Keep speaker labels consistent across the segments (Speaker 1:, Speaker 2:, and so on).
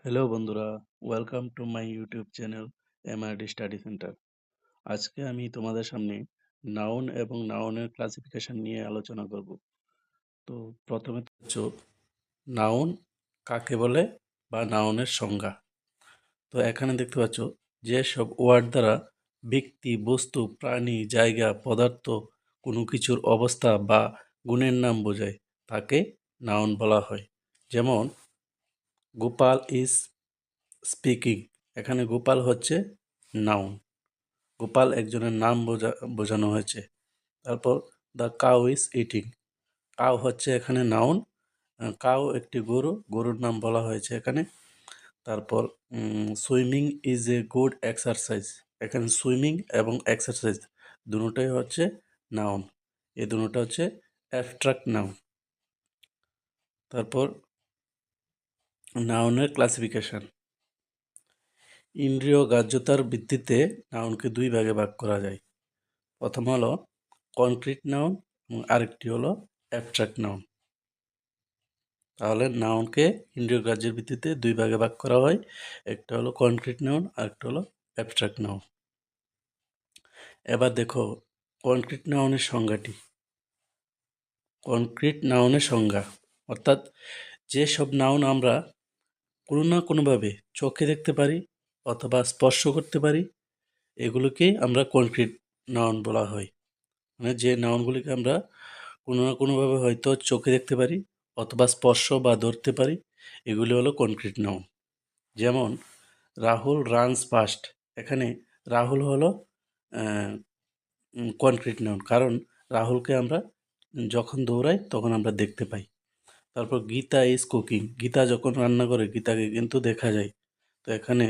Speaker 1: Hello বন্ধুরা, welcome to my YouTube channel MRD study centre. আজকে আমি তোমাদের সামনে নাউন এবং নাউনের ক্লাসিফিকেশন নিয়ে আলোচনা করব। তো প্রথমে হচ্ছে নাউন কাকে বলে বা নাউনের সংজ্ঞা। তো এখানে দেখতে পাচ্ছ যেসব ওয়ার্ড দ্বারা ব্যক্তি, বস্তু, প্রাণী, জায়গা, পদার্থ, কোনো কিছুর অবস্থা বা গুণের নাম বোঝায় তাকে নাউন বলা হয়। যেমন গোপাল ইজ স্পিকিং, এখানে গোপাল হচ্ছে নাউন। গোপাল একজনের নাম বোঝানো হয়েছে। তারপর the cow is eating, cow হচ্ছে এখানে নাউন। কাউ একটি গরু, গরুর নাম বলা হয়েছে এখানে। তারপর swimming is a good exercise, এখানে সুইমিং এবং এক্সারসাইজ দুটোই হচ্ছে নাউন। এই দুটো হচ্ছে অ্যাবস্ট্রাক্ট নাউন। তারপর নাউনের ক্লাসিফিকেশন। ইন্দ্রিয় গ্রাহ্যতার ভিত্তিতে নাউনকে দুই ভাগে ভাগ করা যায়। প্রথম হলো কনক্রিট নাউন এবং আরেকটি হলো অ্যাবস্ট্রাক্ট নাউন। তাহলে নাউনকে ইন্দ্রিয় গ্রাহ্যের ভিত্তিতে দুই ভাগে ভাগ করা হয়, একটা হলো কনক্রিট নাউন আর একটা হলো অ্যাবস্ট্রাক্ট নাউন। এবার দেখো কনক্রিট নাউনের সংজ্ঞাটি। কনক্রিট নাউনের সংজ্ঞা অর্থাৎ যেসব নাউন আমরা কোনো না কোনোভাবে চোখে দেখতে পারি অথবা স্পর্শ করতে পারি, এগুলোকেই আমরা কনক্রিট নাউন বলা হয়। মানে যে নাউনগুলিকে আমরা কোনো না কোনোভাবে হয়তো চোখে দেখতে পারি অথবা স্পর্শ বা ধরতে পারি, এগুলি হলো কনক্রিট নাউন। যেমন রাহুল রানস ফাস্ট, এখানে রাহুল হলো কনক্রিট নাউন, কারণ রাহুলকে আমরা যখন দৌড়াই তখন আমরা দেখতে পাই। তারপর গীতা ইজ কুকিং, গীতা যখন রান্না করে গীতাকে কিন্তু দেখা যায়। তো এখানে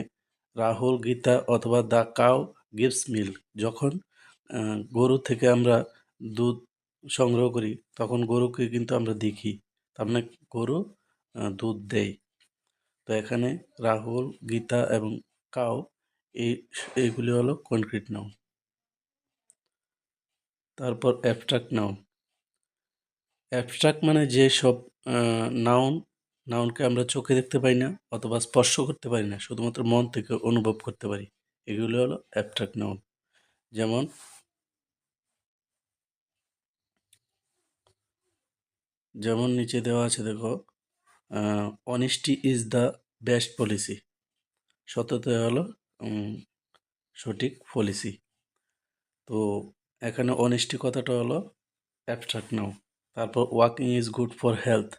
Speaker 1: রাহুল, গীতা অথবা দ্য কাউ গিভস মিল্ক, যখন গরু থেকে আমরা দুধ সংগ্রহ করি তখন গরুকে কিন্তু আমরা দেখি, তার মানে গরু দুধ দেয়। তো এখানে রাহুল, গীতা এবং কাউ এই এইগুলি হলো কনক্রিট নাউন। তারপর অ্যাবস্ট্রাক্ট নাউন। অ্যাবস্ট্রাক্ট মানে যেসব নাউন নাউনকে আমরা চোখে দেখতে পাই না অথবা স্পর্শ করতে পারি না, শুধুমাত্র মন থেকে অনুভব করতে পারি, এগুলো হলো অ্যাবস্ট্রাক্ট নাউন। যেমন যেমন নিচে দেওয়া আছে দেখো, honesty is the best policy, সততা হলো সঠিক পলিসি। তো এখানে অনেস্টি কথাটা হলো অ্যাবস্ট্রাক্ট নাউন। তারপর walking is good for health,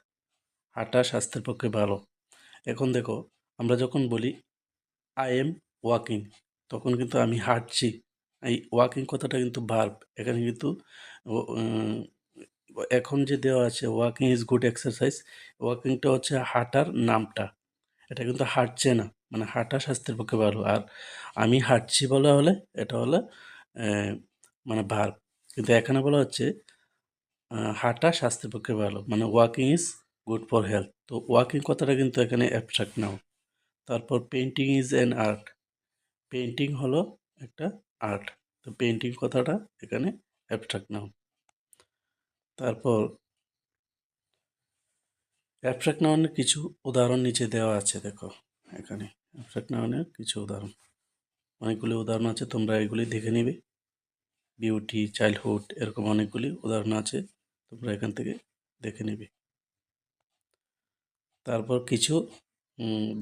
Speaker 1: হাঁটা স্বাস্থ্যের পক্ষে ভালো। এখন দেখো আমরা যখন বলি আই এম ওয়াকিং, তখন কিন্তু আমি হাঁটছি। এই ওয়াকিং কথাটা কিন্তু ভার্ব, এখানে কিন্তু এখন যে দেওয়া আছে ওয়াকিং ইজ গুড এক্সারসাইজ, ওয়াকিংটা হচ্ছে হাঁটার নামটা, এটা কিন্তু হাঁটছে না, মানে হাঁটা স্বাস্থ্যের পক্ষে ভালো। আর আমি হাঁটছি বলা হলে এটা হলো মানে ভার্ব, কিন্তু এখানে বলা হচ্ছে হাঁটা স্বাস্থ্যের পক্ষে ভালো, মানে walking is good for health. তো ওয়াকিং কথাটা কিন্তু এখানে অ্যাবস্ট্রাক্ট নাও। তারপর painting is an art, painting হলো একটা আর্ট। তো পেন্টিং কথাটা এখানে অ্যাবস্ট্রাক্ট নাউন। তারপর অ্যাবস্ট্রাক্ট নাউনের কিছু উদাহরণ নিচে দেওয়া আছে দেখো, এখানে অ্যাবস্ট্রাক্ট নাউনের কিছু উদাহরণ, অনেকগুলি উদাহরণ আছে, তোমরা এগুলি দেখে নিবে। বিউটি, চাইল্ডহুড, এরকম অনেকগুলি উদাহরণ আছে, তোমরা এখান থেকে দেখে নিবে। তারপর কিছু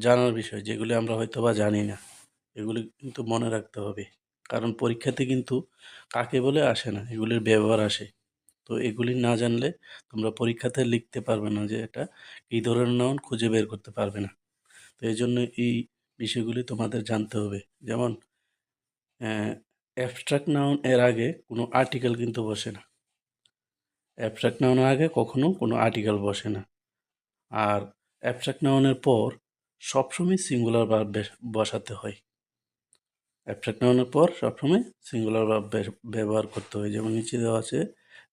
Speaker 1: জানার বিষয় যেগুলি আমরা হয়তো বা জানি না, এগুলি কিন্তু মনে রাখতে হবে, কারণ পরীক্ষাতে কিন্তু কাকে বলে আসে না, এগুলির ব্যবহার আসে। তো এগুলি না জানলে তোমরা পরীক্ষাতে লিখতে পারবে না, যে এটা কী ধরনের নাউন খুঁজে বের করতে পারবে না। তো এই জন্য এই বিষয়গুলি তোমাদের জানতে হবে। যেমন অ্যাবস্ট্রাক্ট নাউন এর আগে কোনো আর্টিকেল কিন্তু বসে না, অ্যাবস্ট্রাক্ট নাউনের আগে কখনো কোনো আর্টিকেল বসে না। আর অ্যাবস্ট্রাক্ট নাউনের পর সবসময় সিঙ্গুলার ভার্ব বসাতে হয়, অ্যাবস্ট্রাক্ট নাউনের পর সবসময় সিঙ্গুলার ভার্ব ব্যবহার করতে হয়। যেমন নিচে দেওয়া আছে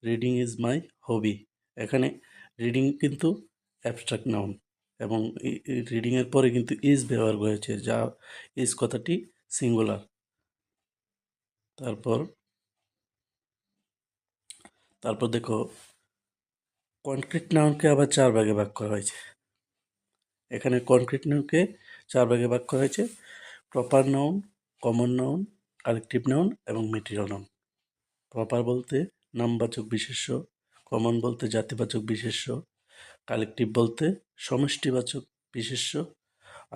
Speaker 1: রিডিং ইজ মাই হবি, এখানে রিডিং কিন্তু অ্যাবস্ট্রাক্ট নাউন এবং রিডিংয়ের পরে কিন্তু ইজ ব্যবহার করেছে, যা ইজ কথাটি সিঙ্গুলার। তারপর তারপর দেখো কনক্রিট নাউনকে আবার চার ভাগে ভাগ করা হয়েছে। এখানে কনক্রিট নাউনকে 4 ভাগে ভাগ করা হয়েছে: proper noun, common noun, collective noun এবং মেটেরিয়াল নাউন। প্রপার বলতে নামবাচক বিশেষ্য, কমন বলতে জাতিবাচক বিশেষ্য, কালেকটিভ বলতে সমষ্টিবাচক বিশেষ্য,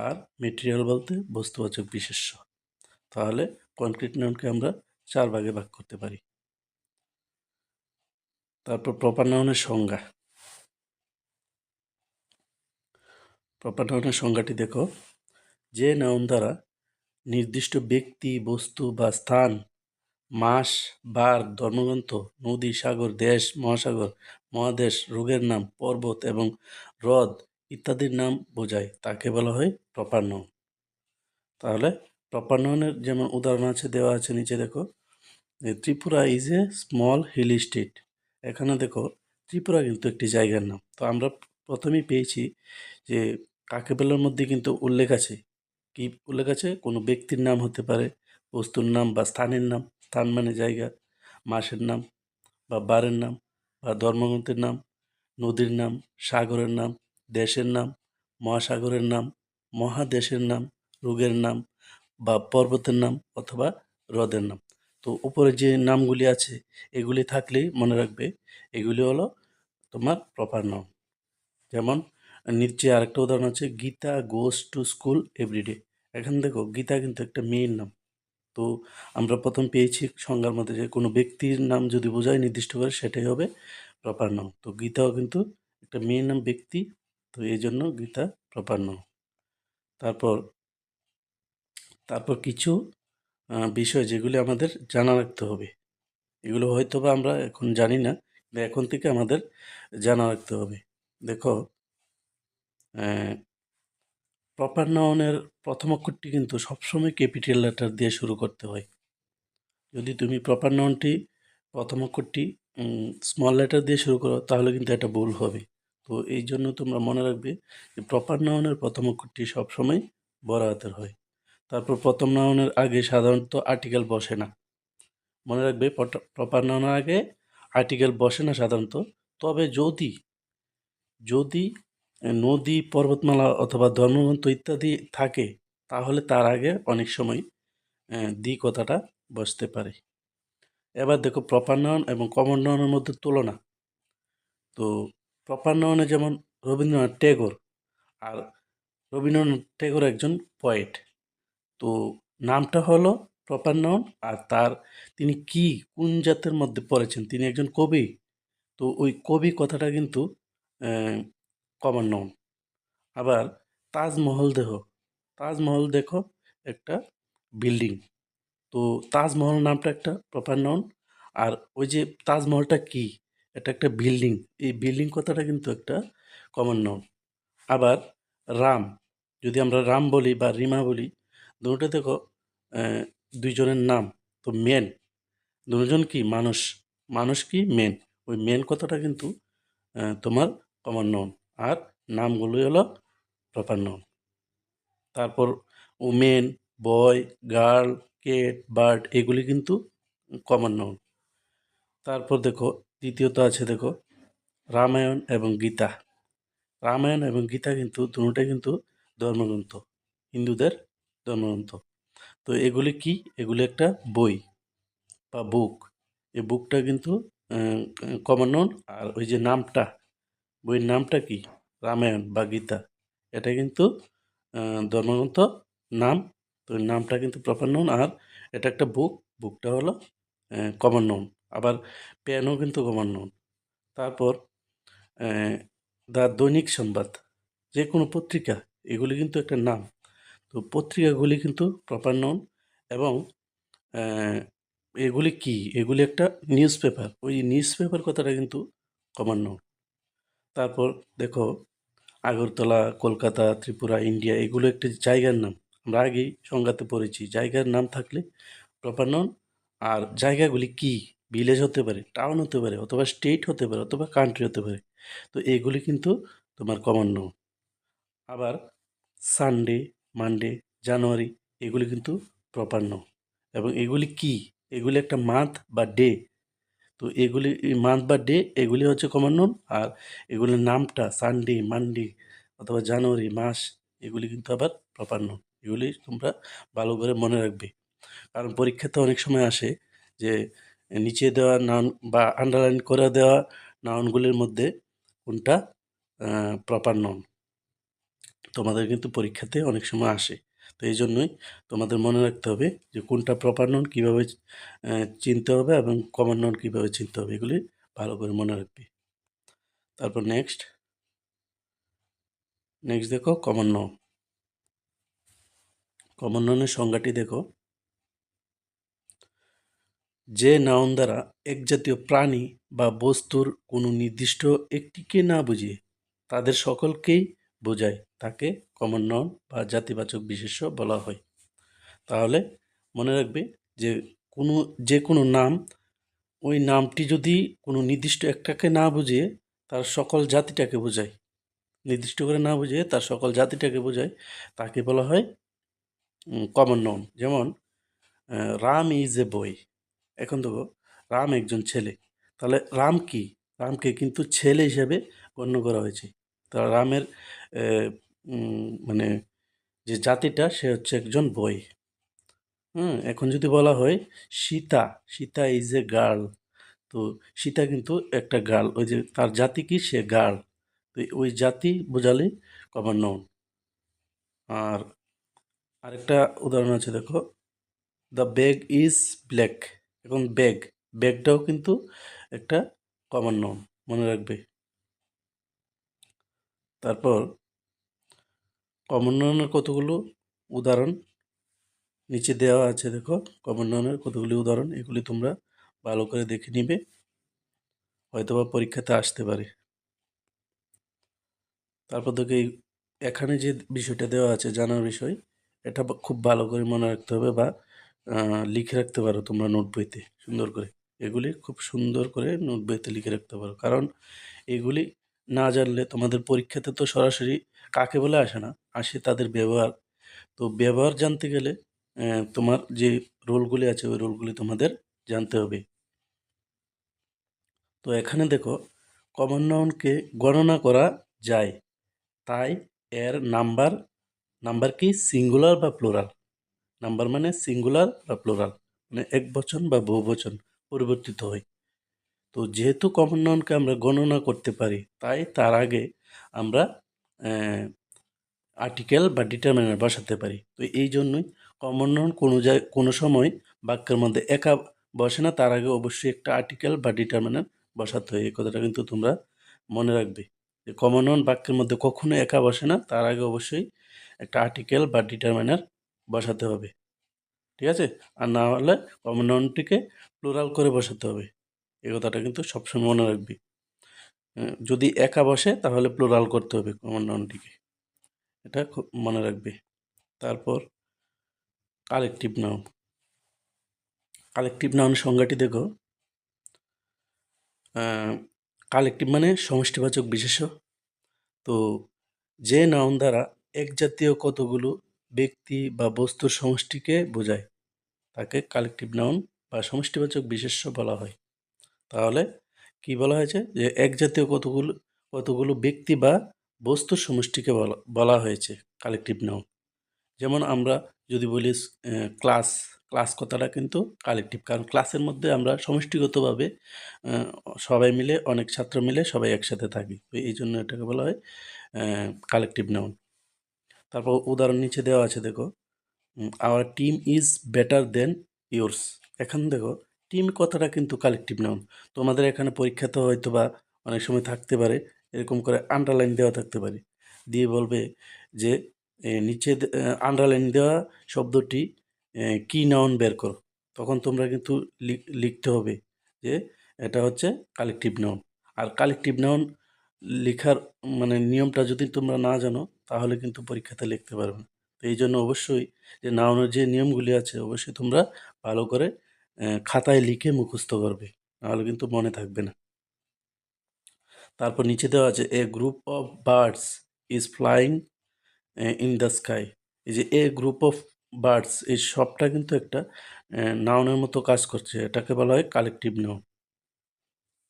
Speaker 1: আর মেটেরিয়াল বলতে বস্তুবাচক বিশেষ্য। তাহলে কনক্রিট নাউনকে আমরা 4 ভাগে ভাগ করতে পারি। তারপর প্রপার নাউনের সংজ্ঞা। প্রপার নাউনের সংজ্ঞাটি দেখো: যে নাউন দ্বারা নির্দিষ্ট ব্যক্তি, বস্তু বা স্থান, মাস, বার, ধর্মগ্রন্থ, নদী, সাগর, দেশ, মহাসাগর, মহাদেশ, রোগের নাম, পর্বত এবং হ্রদ ইত্যাদির নাম বোঝায় তাকে বলা হয় প্রপার নাউন। তাহলে প্রপার নাউনের যেমন উদাহরণ আছে, দেওয়া আছে নিচে দেখো। Tripura is a small hilly state. এখানে দেখো ত্রিপুরা কিন্তু একটি জায়গার নাম। তো আমরা প্রথমেই পেয়েছি যে কাকেবেলার মধ্যে কিন্তু উল্লেখ আছে। কি উল্লেখ আছে? কোনো ব্যক্তির নাম হতে পারে, বস্তুর নাম বা স্থানের নাম, স্থান মানে জায়গা, মাসের নাম বা বারের নাম বা ধর্মগ্রন্থের নাম, নদীর নাম, সাগরের নাম, দেশের নাম, মহাসাগরের নাম, মহাদেশের নাম, রোগের নাম বা পর্বতের নাম অথবা হ্রদের নাম। তো উপরে যে নামগুলি আছে এগুলি থাকলেই মনে রাখবে এগুলি হলো তোমার প্রপার নাউন। যেমন নিচে আরেকটা উদাহরণ আছে, Gita goes to school everyday. এখানে দেখো গীতা কিন্তু একটা মেয়ের নাম। তো আমরা প্রথম পেয়েছি সংজ্ঞার মধ্যে যে কোনো ব্যক্তির নাম যদি বোঝায় নির্দিষ্ট করে সেটাই হবে প্রপার নাউন। তো গীতাও কিন্তু একটা মেয়ের নাম, ব্যক্তি, তো এই জন্য গীতা প্রপার নাউন। তারপর তারপর কিছু বিষয় যেগুলি আমাদের জানা রাখতে হবে। এগুলো হয়তো বা আমরা এখন জানি না, কিন্তু এখন থেকে আমাদের জানা রাখতে হবে। দেখো, প্রপার নাউনের প্রথম অক্ষরটি কিন্তু সবসময় ক্যাপিটাল লেটার দিয়ে শুরু করতে হয়। যদি তুমি প্রপার নাউনটি প্রথম অক্ষরটি স্মল লেটার দিয়ে শুরু করো তাহলে কিন্তু এটা ভুল হবে। তো এই জন্য তোমরা মনে রাখবে যে প্রপার নাউনের প্রথম অক্ষরটি সবসময় বড় হাতের হয়। তারপর প্রথম নাউনের আগে সাধারণত আর্টিকেল বসে না। মনে রাখবে প্রপার নাউনের আগে আর্টিকেল বসে না সাধারণত। তবে যদি যদি নদী, পর্বতমালা অথবা ধর্মগ্রন্থ ইত্যাদি থাকে তাহলে তার আগে অনেক সময় দি কথাটা বসতে পারে। এবার দেখো প্রপার নাউন এবং কমন নাউনের মধ্যে তুলনা। তো প্রপার নাউনে যেমন রবীন্দ্রনাথ ট্যাগর, আর রবীন্দ্রনাথ ট্যাগর একজন পয়েট। তো নামটা হলো প্রপার নাউন, আর তিনি কোন জাতের মধ্যে পড়েছেন, তিনি একজন কবি। তো ওই কবি কথাটা কিন্তু কমন নাউন। আবার তাজমহল দেখো একটা বিল্ডিং। তো তাজমহল নামটা একটা প্রপার নাউন, আর ওই যে তাজমহলটা কি, এটা একটা বিল্ডিং। এই বিল্ডিং কথাটা কিন্তু একটা কমন নাউন। আবার রাম, যদি আমরা রাম বলি বা রিমা বলি, দুটো দেখো দুইজনের নাম। তো মেন দুজন কি মানুষ, মানুষ কি মেন, ওই মেন কথাটা কিন্তু তোমার কমন নাউন, আর নামগুলোই হলো প্রপার নাউন। তারপর ওমেন, বয়, গার্ল, কেট, বার্ড এগুলি কিন্তু কমন নাউন। তারপর দেখো দ্বিতীয়ত আছে দেখো রামায়ণ এবং গীতা। রামায়ণ এবং গীতা কিন্তু দুটোটাই কিন্তু ধর্মগ্রন্থ, হিন্দুদের ধর্মগ্রন্থ। তো এগুলি কি? এগুলি একটা বই বা বুক। এই বুকটা কিন্তু কমন নাউন। আর ওই যে নামটা, বইয়ের নামটা কি, রামায়ণ বা গীতা, এটা কিন্তু ধর্মগ্রন্থ নাম। তো নামটা কিন্তু প্রপার নাউন, আর এটা একটা বুকটা হলো কমন নাউন। আবার পেনও কিন্তু কমন নাউন। তারপর দ্য দৈনিক সংবাদ, যে কোনো পত্রিকা, এগুলি কিন্তু একটা নাম। তো পত্রিকাগুলি কিন্তু প্রপার নাউন। এবং এগুলি কি, এগুলি একটা নিউজ পেপার, ওই নিউজ পেপার কথাটা কিন্তু কমন নাউন। তারপর দেখো আগরতলা, কলকাতা, ত্রিপুরা, ইন্ডিয়া এগুলো একটি জায়গার নাম। আমরা আগেই সংজ্ঞাতে পড়েছি, জায়গার নাম থাকলে প্রপার নাউন। আর জায়গাগুলি কি, ভিলেজ হতে পারে, টাউন হতে পারে, অথবা স্টেট হতে পারে, অথবা কান্ট্রি হতে পারে। তো এগুলি কিন্তু তোমার কমন নাউন। আবার সানডে, মানডে, জানুয়ারি এগুলি কিন্তু প্রপার নাউন। এবং এগুলি কি, এগুলি একটা মান্থ বা ডে। তো এগুলি মান্থ বা ডে এগুলি হচ্ছে কমন নাউন। আর এগুলির নামটা সানডে, মানডে অথবা জানুয়ারি মাস, এগুলি কিন্তু আবার প্রপার নাউন। এগুলি তোমরা ভালো করে মনে রাখবে, কারণ পরীক্ষাতে অনেক সময় আসে যে নিচে দেওয়া নাউন বা আন্ডারলাইন করে দেওয়া নাউনগুলির মধ্যে কোনটা প্রপার নাউন, তোমাদের কিন্তু পরীক্ষাতে অনেক সময় আসে। তো এই জন্যই তোমাদের মনে রাখতে হবে যে কোনটা প্রপার নাউন কীভাবে চিনতে হবে এবং কমন নাউন কীভাবে চিনতে হবে, এগুলি ভালো করে মনে রাখবে। তারপর নেক্সট দেখো কমন নাউন। কমন নাউনের সংজ্ঞাটি দেখো, যে নাউন দ্বারা এক জাতীয় প্রাণী বা বস্তুর কোনো নির্দিষ্ট একটিকে না বুঝিয়ে তাদের সকলকেই বোঝায় তাকে কমন নাউন বা জাতিবাচক বিশেষ্য বলা হয়। তাহলে মনে রাখবে যে যে কোনো নাম, ওই নামটি যদি কোনো নির্দিষ্ট একটাকে না বুঝিয়ে তার সকল জাতিটাকে বোঝায়, নির্দিষ্ট করে না বুঝিয়ে তার সকল জাতিটাকে বোঝায়, তাকে বলা হয় কমন নাউন। যেমন রাম ইজ এ বয়। এখন দেখো রাম একজন ছেলে, তাহলে রাম কি, রামকে কিন্তু ছেলে হিসেবে গণ্য করা হয়েছে। তা রামের মানে যে জাতিটা সে হচ্ছে একজন বয়। এখন যদি বলা হয় Sita, Sita is a girl, তো সীতা কিন্তু একটা গার্ল, ওই যে তার জাতি কি, সে গার্ল, তো ওই জাতি বোঝালে কমন নাউন। আর আরেকটা উদাহরণ আছে দেখো, দ্য ব্যাগ ইজ ব্ল্যাক। এখন ব্যাগটাও কিন্তু একটা কমন নাউন, মনে রাখবে। তারপর কমন নাউনের কতগুলো উদাহরণ নিচে দেওয়া আছে দেখো, কমন নাউনের কতগুলি উদাহরণ, এগুলি তোমরা ভালো করে দেখে নিবে, হয়তোবা পরীক্ষাতে আসতে পারে। তারপর দেখো এখানে যে বিষয়টা দেওয়া আছে জানার বিষয়, এটা খুব ভালো করে মনে রাখতে হবে বা লিখে রাখতে পারো তোমরা নোট বইতে সুন্দর করে। এগুলি খুব সুন্দর করে নোট বইতে লিখে রাখতে পারো, কারণ এগুলি না জানলে তোমাদের পরীক্ষাতে তো সরাসরি কাকে বলে আসে না, আসে তাদের ব্যবহার। তো ব্যবহার জানতে গেলে তোমার যে রোলগুলি আছে ওই রোলগুলি তোমাদের জানতে হবে। তো এখানে দেখো কমন নাউনকে গণনা করা যায়, তাই এর নাম্বার কি সিঙ্গুলার বা প্লুরাল। নাম্বার মানে সিঙ্গুলার বা প্লুরাল, মানে একবচন বা বহুবচন পরিবর্তিত হয়। তো যেহেতু কমন নাউনকে আমরা গণনা করতে পারি, তাই তার আগে আমরা আর্টিকেল বা ডিটারমিনার বসাতে পারি। তো এই জন্যই কমন নাউন কোনো সময় বাক্যের মধ্যে একা বসে না, তার আগে অবশ্যই একটা আর্টিকেল বা ডিটারমিনার বসাতে হয়। এই কথাটা কিন্তু তোমরা মনে রাখবে যে কমন নাউন বাক্যের মধ্যে কখনো একা বসে না, তার আগে অবশ্যই একটা আর্টিকেল বা ডিটারমিনার বসাতে হবে, ঠিক আছে? আর না হলে কমন নাউনটিকে প্লুরাল করে বসাতে হবে। এই কথাটা কিন্তু সবসময় মনে রাখবি। যদি একা বসে তাহলে প্লুরাল করতে হবে কমন নাউনটিকে, এটা খুব মনে রাখবে। তারপর কালেকটিভ নাউন। কালেকটিভ নাউন সংজ্ঞাটি দেখো, কালেকটিভ মানে সমষ্টিবাচক বিশেষ্য। তো যে নাউন দ্বারা এক জাতীয় কতগুলো ব্যক্তি বা বস্তুর সমষ্টিকে বোঝায় তাকে কালেকটিভ নাউন বা সমষ্টিবাচক বিশেষ্য বলা হয়। তাহলে কি বলা হয়েছে যে এক জাতীয় কতগুলো ব্যক্তি বা বস্তুর সমষ্টিকে বলা হয়েছে কালেকটিভ নাউন। যেমন আমরা যদি বলি ক্লাস, ক্লাস কথাটা কিন্তু কালেকটিভ, কারণ ক্লাসের মধ্যে আমরা সমষ্টিগতভাবে সবাই মিলে, অনেক ছাত্র মিলে সবাই একসাথে থাকি, তো এই জন্য এটাকে বলা হয় কালেকটিভ নাউন। তারপর উদাহরণ নিচে দেওয়া আছে দেখো, our team is better then yours. এখন দেখো টিম কথাটা কিন্তু কালেকটিভ নাউন। তোমাদের এখানে পরীক্ষাতে হয়তো বা অনেক সময় থাকতে পারে এরকম করে আন্ডারলাইন দেওয়া থাকতে পারে, দিয়ে বলবে যে নিচে আন্ডারলাইন দেওয়া শব্দটি কি নাউন বের করো, তখন তোমরা কিন্তু লিখতে হবে যে এটা হচ্ছে কালেকটিভ নাউন। আর কালেকটিভ নাউন লেখার মানে নিয়মটা যদি তোমরা না জানো তাহলে কিন্তু পরীক্ষাতে লিখতে পারবে না। তো এই জন্য অবশ্যই যে নাউনের যে নিয়মগুলি আছে অবশ্যই তোমরা ভালো করে খাতায় লিখে মুখস্থ করবে, নাহলে কিন্তু মনে থাকবে না। তারপর নিচে দেওয়া আছে a group of birds is flying in the sky. এই যে এ গ্রুপ অফ বার্ডস, এই সবটা কিন্তু একটা নাউনের মতো কাজ করছে, এটাকে বলা হয় কালেকটিভ নাউন,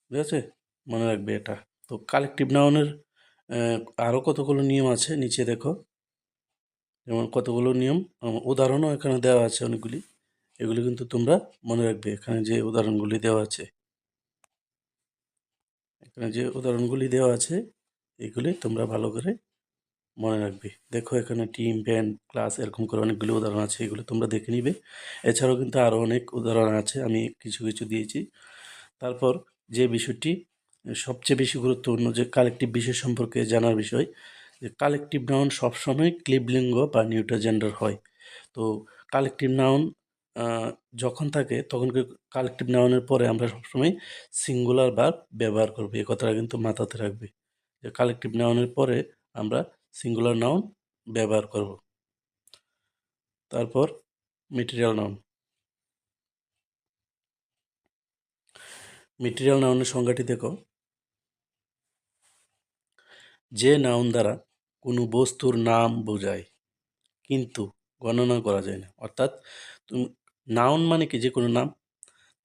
Speaker 1: ঠিক আছে? মনে রাখবে এটা। তো কালেকটিভ নাউনের আরও কতগুলো নিয়ম আছে নিচে দেখো, যেমন কতগুলো নিয়ম, উদাহরণও এখানে দেওয়া আছে অনেকগুলি। এগুলি কিন্তু তোমরা মনে রাখবে। এখানে যে উদাহরণগুলি দেওয়া আছে, এগুলি তোমরা ভালো করে মনে রাখবে। দেখো এখানে টিম, ব্যান্ড, ক্লাস এরকম করে অনেকগুলো উদাহরণ আছে, এগুলো তোমরা দেখে নিবে। এছাড়াও কিন্তু আরও অনেক উদাহরণ আছে, আমি কিছু কিছু দিয়েছি। তারপর যে বিষয়টি সবচেয়ে বেশি গুরুত্বপূর্ণ, যে কালেকটিভ বিশেষ সম্পর্কে জানার বিষয়, যে কালেকটিভ নাউন সবসময় ক্লিবলিঙ্গ বা নিউট্রাল জেন্ডার হয়। তো কালেকটিভ নাউন যখন থাকে তখন কালেকটিভ নাউনের পরে আমরা সবসময় সিঙ্গুলার ভার্ব ব্যবহার করব। এই কথাটা কিন্তু মাথাতে রাখবে, যে কালেকটিভ নাউনের পরে আমরা সিঙ্গুলার নাউন ব্যবহার করব। তারপর মেটেরিয়াল নাউন। মেটেরিয়াল নাউনের সংজ্ঞাটি দেখো, যে নাউন দ্বারা কোনো বস্তুর নাম বোঝায় কিন্তু গণনা করা যায় না। অর্থাৎ তুমি নাউন মানে কি, যে কোনো নাম,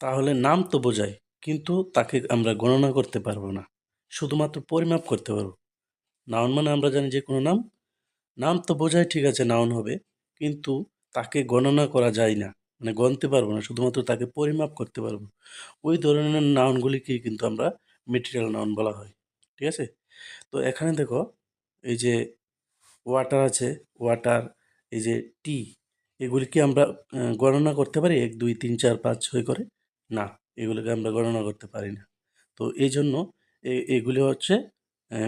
Speaker 1: তাহলে নাম তো বোঝায় কিন্তু তাকে আমরা গণনা করতে পারবো না, শুধুমাত্র পরিমাপ করতে পারবো। নাউন মানে আমরা জানি যে কোনো নাম, নাম তো বোঝায়, ঠিক আছে, নাউন হবে, কিন্তু তাকে গণনা করা যায় না, মানে গণতে পারবো না, শুধুমাত্র তাকে পরিমাপ করতে পারবো। ওই ধরনের নাউনগুলিকেই কিন্তু আমরা মেটেরিয়াল নাউন বলা হয়। ঠিক আছে? তো এখানে দেখো, এই যে ওয়াটার আছে, ওয়াটার, এই যে টি, এগুলি কি আমরা গণনা করতে পারি 1 2 3 4 5 6 করে? না, এগুলোকে আমরা গণনা করতে পারি না। তো এই জন্য এগুলি হচ্ছে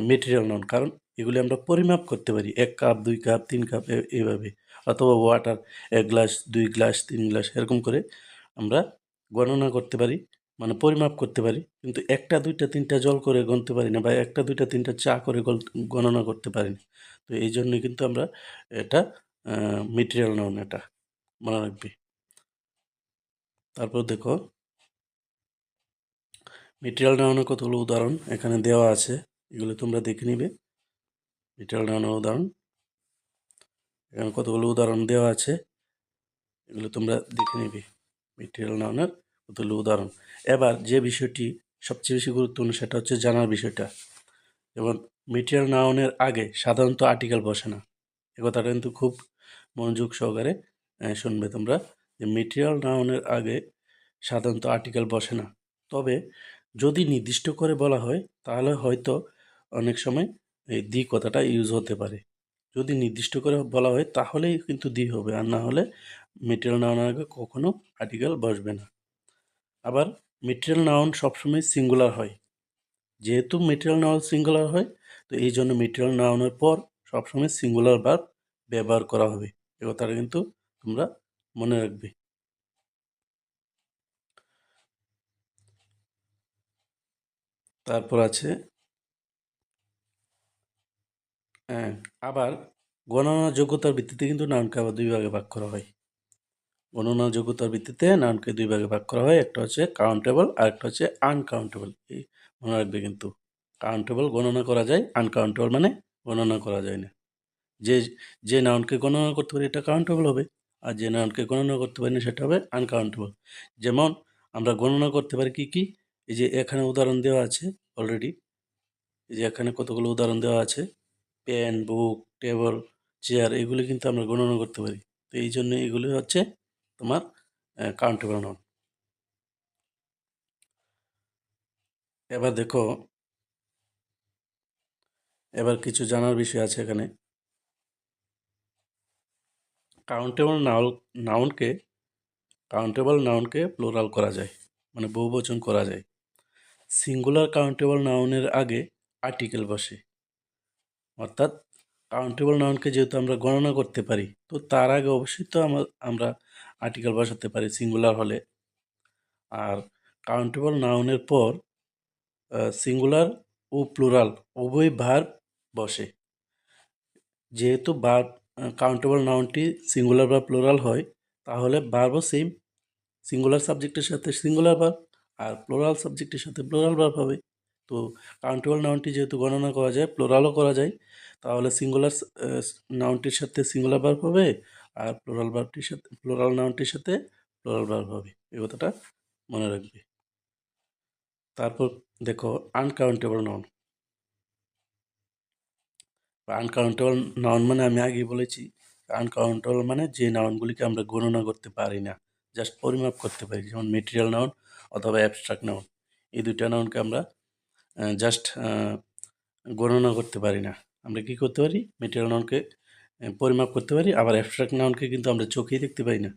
Speaker 1: মেটেরিয়াল নাউন, কারণ এগুলি আমরা পরিমাপ করতে পারি 1 কাপ 2 কাপ 3 কাপ এভাবে, অথবা ওয়াটার 1 গ্লাস 2 গ্লাস 3 গ্লাস এরকম করে আমরা গণনা করতে পারি, মানে পরিমাপ করতে পারি, কিন্তু একটা দুইটা তিনটা জল করে গণতে পারি না, বা একটা দুইটা তিনটা চা করে গণনা করতে পারি না। তো এই জন্যই কিন্তু আমরা এটা মেটেরিয়াল নাউন, এটা মনে রাখবে। তারপর দেখো, মেটেরিয়াল নাউনের কতগুলো উদাহরণ এখানে দেওয়া আছে, এগুলো তোমরা দেখে নিবে। মেটেরিয়াল নাউনের উদাহরণ, এখানে কতগুলো উদাহরণ দেওয়া আছে, এগুলো তোমরা দেখে নিবে। মেটেরিয়াল নাউনের কতগুলো উদাহরণ। এবার যে বিষয়টি সবচেয়ে বেশি গুরুত্বপূর্ণ, সেটা হচ্ছে জানার বিষয়টা। যেমন মেটেরিয়াল নাউনের আগে সাধারণত আর্টিকেল বসে না। এ কথাটা কিন্তু খুব মনোযোগ সহকারে শুনবে তোমরা, যে মেটেরিয়াল নাউনের আগে সাধারণত আর্টিকেল বসে না। তবে যদি নির্দিষ্ট করে বলা হয় তাহলে হয়তো অনেক সময় এই দি কথাটা ইউজ হতে পারে। যদি নির্দিষ্ট করে বলা হয় তাহলেই কিন্তু দি হবে, আর না হলে মেটেরিয়াল নাউনের আগে কখনো আর্টিকেল বসবে না। আবার মেটেরিয়াল নাউন সবসময় সিঙ্গুলার হয়। যেহেতু মেটেরিয়াল নাউন সিঙ্গুলার হয়, তো এই জন্য মেটেরিয়াল নাউনের পর সবসময় সিঙ্গুলার ভার্ব ব্যবহার করা হবে। এ কথাটা কিন্তু তোমরা মনে রাখবে। তারপর আছে হ্যাঁ, আবার গণনা যোগ্যতার ভিত্তিতে কিন্তু নাউনকে আবার দুই ভাগে ভাগ করা হয়। গণনা যোগ্যতার ভিত্তিতে নাউনকে দুই ভাগে ভাগ করা হয়, একটা হচ্ছে কাউন্টেবল আর একটা হচ্ছে আনকাউন্টেবল। এই মনে রাখবে কিন্তু, কাউন্টেবল গণনা করা যায়, আনকাউন্টেবল মানে গণনা করা যায় না। যে যে নাউনকে গণনা করতে পারি এটা কাউন্টেবল হবে, আর যে নাউনকে গণনা করতে পারি না সেটা হবে আনকাউন্টেবল। যেমন আমরা গণনা করতে পারি কি কি, এই যে এখানে উদাহরণ দেওয়া আছে অলরেডি, এই যে এখানে কতগুলো উদাহরণ দেওয়া আছে, পেন, বুক, টেবল, চেয়ার, এগুলি কিন্তু আমরা গণনা করতে পারি। তো এই জন্য এগুলি হচ্ছে তোমার কাউন্টেবল নাউন। এবার দেখো, এবার কিছু জানার বিষয় আছে এখানে। কাউন্টেবল নাউনকে কাউন্টেবল নাউনকে প্লুরাল করা যায়, মানে বহুবচন করা যায়। সিঙ্গুলার কাউন্টেবল নাউনের আগে আর্টিকেল বসে, অর্থাৎ কাউন্টেবল নাউনকে যেহেতু আমরা গণনা করতে পারি, তো তার আগে অবশ্যই তো আমরা আর্টিকেল বসাতে পারি সিঙ্গুলার হলে। আর কাউন্টেবল নাউনের পর সিঙ্গুলার ও প্লুরাল উভয় ভার্ব বসে। যেহেতু ভার্ব কাউন্টেবল নাউনটি সিঙ্গুলার বা প্লুরাল হয়, তাহলে ভার্বও সেম, সিঙ্গুলার সাবজেক্টের সাথে সিঙ্গুলার ভার্ব, আর প্লুরাল সাবজেক্টের সাথে প্লুরাল ভার্ব হবে। তো কাউন্টেবল নাউনটি যেহেতু গণনা করা যায়, প্লুরালও করা যায়, তাহলে সিঙ্গুলার নাউনটির সাথে সিঙ্গুলার ভার্ব হবে, আর প্লুরাল নাউনটির সাথে প্লুরাল ভার্ব হবে। এই কথাটা মনে রাখবে। তারপর দেখো আনকাউন্টেবল নাউন। আনকাউন্টেবল নাউন মানে আমি আগেই বলেছি, আনকাউন্টেবল মানে যে নাউনগুলিকে আমরা গণনা করতে পারি না, জাস্ট পরিমাপ করতে পারি, যেমন মেটেরিয়াল নাউন অথবা অ্যাবস্ট্রাক্ট নাউন। এই দুইটা নাউনকে আমরা জাস্ট গণনা করতে পারি না। আমরা কি করতে পারি? মেটেরিয়াল নাউনকে পরিমাপ করতে পারি, আবার অ্যাবস্ট্রাক্ট নাউনকে কিন্তু আমরা চোখেই দেখতে পাই না,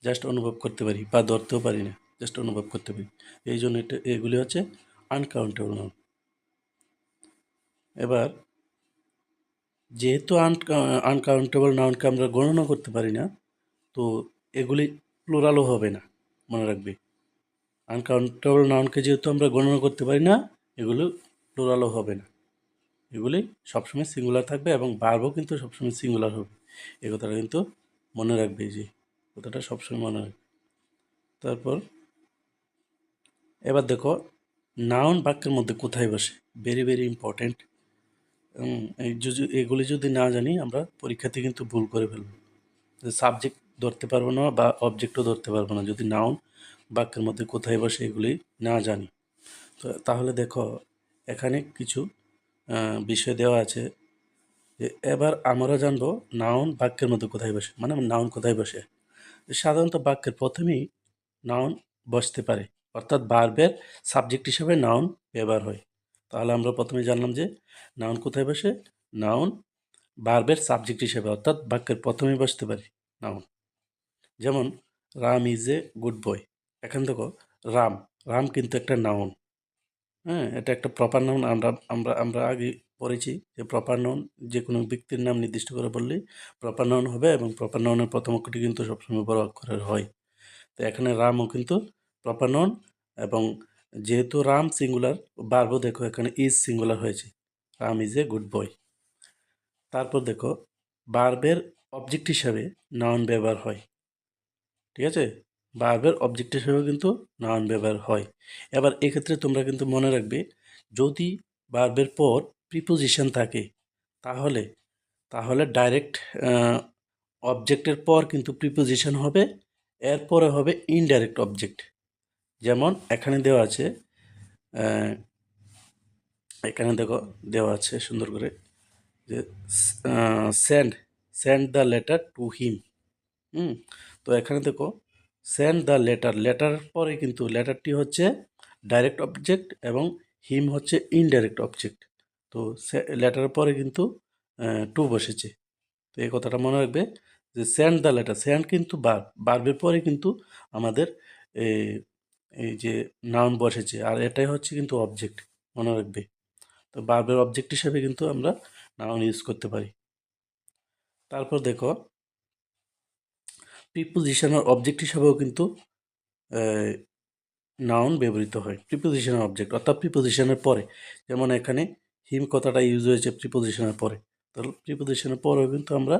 Speaker 1: জাস্ট অনুভব করতে পারি, বা ধরতেও পারি না, জাস্ট অনুভব করতে পারি। এই জন্য এগুলি হচ্ছে আনকাউন্টেবল নাউন। এবার যেহেতু আনকাউন্টেবল নাউনকে আমরা গণনা করতে পারি না, তো এগুলি প্লুরালও হবে না, মনে রাখবে। আনকাউন্টেবল নাউনকে যেহেতু আমরা গণনা করতে পারি না, এগুলো প্লুরালও হবে না, এগুলি সবসময় সিঙ্গুলার থাকবে এবং ভার্বও কিন্তু সবসময় সিঙ্গুলার হবে। এই কথাটা কিন্তু মনে রাখবে, যে কথাটা সবসময় মনে রাখবে। তারপর এবার দেখো নাউন বাক্যের মধ্যে কোথায় বসে, ভেরি ভেরি ইম্পর্ট্যান্ট। এগুলি যদি না জানি আমরা পরীক্ষাতে কিন্তু ভুল করে ফেলব, সাবজেক্ট ধরতে পারবো না বা অবজেক্টও ধরতে পারবো না যদি নাউন বাক্যের মধ্যে কোথায় বসে এগুলি না জানি। তো তাহলে দেখো এখানে কিছু বিষয় দেওয়া আছে, যে এবার আমরা জানবো নাউন বাক্যের মধ্যে কোথায় বসে, মানে নাউন কোথায় বসে। সাধারণত বাক্যের প্রথমেই নাউন বসতে পারে, অর্থাৎ ভার্বের সাবজেক্ট হিসেবে নাউন ব্যবহার হয়। তাহলে আমরা প্রথমে জানলাম যে নাউন কোথায় বসে, নাউন ভার্বের সাবজেক্ট হিসেবে, অর্থাৎ বাক্যের প্রথমেই বসতে পারে নাউন। যেমন Ram is a good boy. এখান দেখো রাম, রাম কিন্তু একটা নাউন, হ্যাঁ, এটা একটা প্রপার নাউন। আমরা আমরা আমরা আগে পড়েছি যে প্রপার নাউন যে কোনো ব্যক্তির নাম নির্দিষ্ট করে বললেই প্রপার নাউন হবে, এবং প্রপার নাউনের প্রথম অক্ষরটি কিন্তু সবসময় বড় অক্ষরের হয়। তো এখানে রামও কিন্তু প্রপার নাউন, এবং যেহেতু রাম সিঙ্গুলার, ভার্বও দেখো এখানে ইজ সিঙ্গুলার হয়েছে, Ram is a good boy. তারপর দেখো ভার্বের অবজেক্ট হিসাবে নাউন ব্যবহার হয়, ঠিক আছে, ভার্বের অবজেক্ট হিসেবেও কিন্তু নাউন ব্যবহার হয়। এবার এক্ষেত্রে তোমরা কিন্তু মনে রাখবে, যদি ভার্বের পর প্রিপোজিশন থাকে তাহলে তাহলে ডাইরেক্ট অবজেক্টের পর কিন্তু প্রিপোজিশন হবে, এরপরে হবে ইনডাইরেক্ট অবজেক্ট। যেমন এখানে দেওয়া আছে, এখানে দেখো দেওয়া আছে সুন্দর করে, যে send send the letter to him. তো এখানে দেখো সেন্ড দ্য লেটার, লেটার পরে কিন্তু লেটারটি হচ্ছে ডাইরেক্ট অবজেক্ট এবং হিম হচ্ছে ইনডাইরেক্ট অবজেক্ট। তো লেটারের পরে কিন্তু টু বসেছে। তো এই কথাটা মনে রাখবে, যে সেন্ড দ্য লেটার, সেন্ড কিন্তু বার্বের পরে কিন্তু আমাদের এই যে নাউন বসেছে, আর এটাই হচ্ছে কিন্তু অবজেক্ট, মনে রাখবে। তো বার্বের অবজেক্ট হিসেবে কিন্তু আমরা নাউন ইউজ করতে পারি। তারপর দেখো প্রিপোজিশনের অবজেক্ট হিসাবেও কিন্তু নাউন ব্যবহৃত হয়, প্রিপোজিশনের অবজেক্ট অর্থাৎ প্রিপোজিশনের পরে। যেমন এখানে হিম কথাটা ইউজ হয়েছে প্রিপোজিশনের পরে, তাহলে প্রিপোজিশনের পরেও কিন্তু আমরা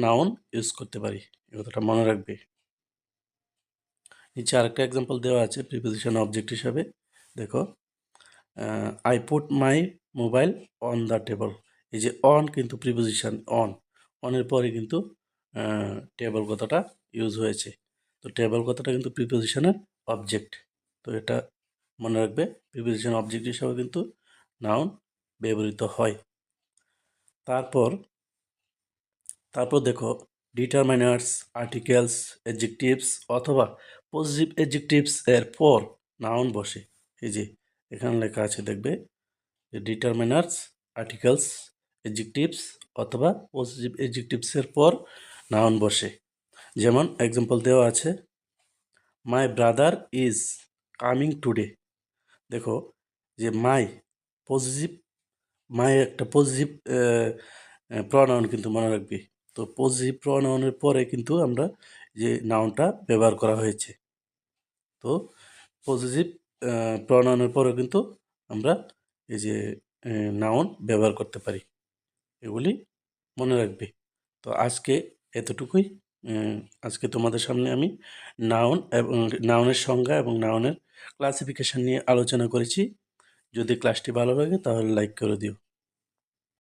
Speaker 1: নাউন ইউজ করতে পারি, এই কথাটা মনে রাখবে। নিচে আরেকটা এক্সাম্পল দেওয়া আছে প্রিপোজিশন অবজেক্ট হিসাবে, দেখো I put my mobile on the table. এই যে অন কিন্তু প্রিপোজিশন, অনের পরে কিন্তু টেবল কথাটা ইউজ হয়েছে। তো টেবল কথাটা কিন্তু প্রিপোজিশনের অবজেক্ট, তো এটা মনে রাখবে, প্রিপোজিশন অবজেক্ট হিসাবে কিন্তু নাউন ব্যবহৃত হয়। তারপর দেখো ডিটারমাইনার্স, আর্টিকেলস, অ্যাডজেক্টিভস অথবা পজিটিভ অ্যাডজেক্টিভস এর পর নাউন বসে। এই যে এখানে লেখা আছে, দেখবে ডিটারমাইনার্স, আর্টিকেলস, অ্যাডজেক্টিভস অথবা পজিটিভ অ্যাডজেক্টিভসের পর নাউন বসে। যেমন এক্সাম্পল দেওয়া আছে, my brother is coming today. দেখো যে মাই পজিটিভ, মাই একটা পজিটিভ প্রনাউন কিন্তু মনে রাখবি। তো পজিটিভ প্রনাউনের পরে কিন্তু আমরা যে নাউনটা ব্যবহার করা হয়েছে, তো পজিটিভ প্রনাউনের পরেও কিন্তু আমরা এই যে নাউন ব্যবহার করতে পারি, এগুলি মনে রাখবে। তো আজকে এতটুকুই। আজকে তোমাদের সামনে আমি নাউন এবং নাউনের সংজ্ঞা এবং নাউনের ক্লাসিফিকেশন নিয়ে আলোচনা করেছি। যদি ক্লাসটি ভালো লাগে তাহলে লাইক করে দিও।